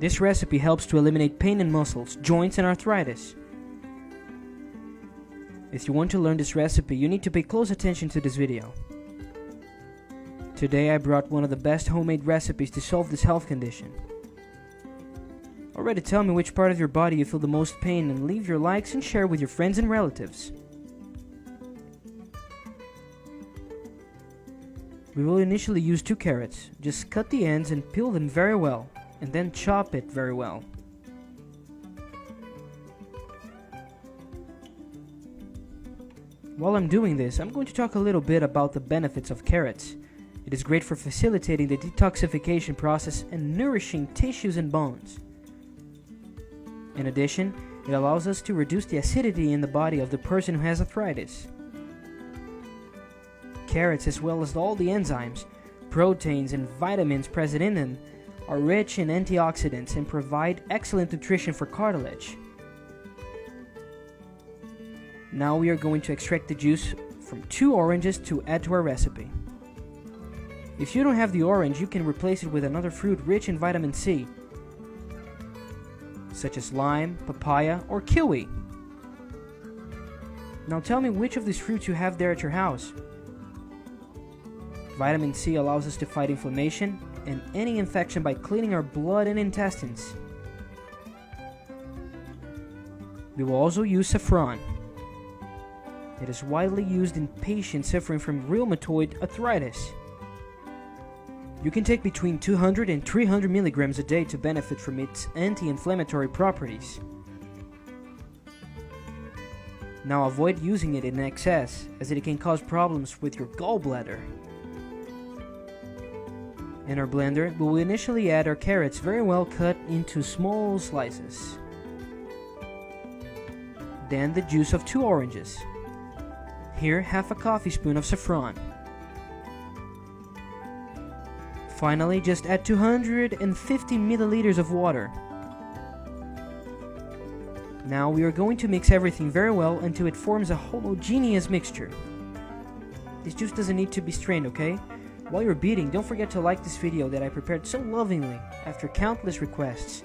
This recipe helps to eliminate pain in muscles, joints, and arthritis. If you want to learn this recipe, you need to pay close attention to this video. Today I brought one of the best homemade recipes to solve this health condition. Already tell me which part of your body you feel the most pain and leave your likes and share with your friends and relatives. We will initially use 2 carrots. Just cut the ends and peel them very well, and then chop it very well. While I'm doing this, I'm going to talk a little bit about the benefits of carrots. It is great for facilitating the detoxification process and nourishing tissues and bones. In addition, it allows us to reduce the acidity in the body of the person who has arthritis. Carrots, as well as all the enzymes, proteins, and vitamins present in them, are rich in antioxidants and provide excellent nutrition for cartilage. Now we are going to extract the juice from 2 oranges to add to our recipe. If you don't have the orange, you can replace it with another fruit rich in vitamin C, such as lime, papaya, or kiwi. Now tell me which of these fruits you have there at your house. Vitamin C allows us to fight inflammation and any infection by cleaning our blood and intestines. We will also use saffron. It is widely used in patients suffering from rheumatoid arthritis. You can take between 200 and 300 milligrams a day to benefit from its anti-inflammatory properties. Now avoid using it in excess, as it can cause problems with your gallbladder. In our blender, we will initially add our carrots very well cut into small slices. Then the juice of 2 oranges. Here, half a coffee spoon of saffron. Finally, just add 250 milliliters of water. Now we are going to mix everything very well until it forms a homogeneous mixture. This juice doesn't need to be strained, okay? While you're beating, don't forget to like this video that I prepared so lovingly after countless requests.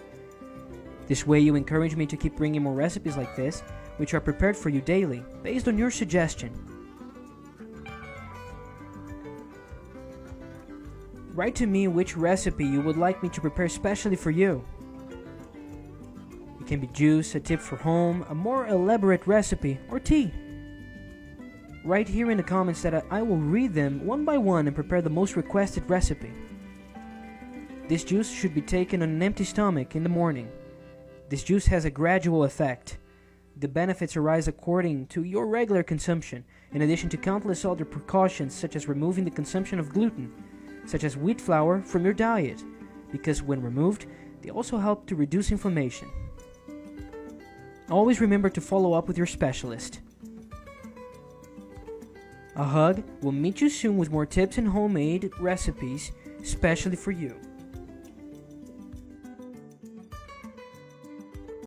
This way you encourage me to keep bringing more recipes like this, which are prepared for you daily, based on your suggestion. Write to me which recipe you would like me to prepare specially for you. It can be juice, a tip for home, a more elaborate recipe, or tea. Write here in the comments that I will read them one by one and prepare the most requested recipe. This juice should be taken on an empty stomach in the morning. This juice has a gradual effect. The benefits arise according to your regular consumption, in addition to countless other precautions such as removing the consumption of gluten, such as wheat flour, from your diet, because when removed, they also help to reduce inflammation. Always remember to follow up with your specialist. A hug. We'll meet you soon with more tips and homemade recipes, especially for you.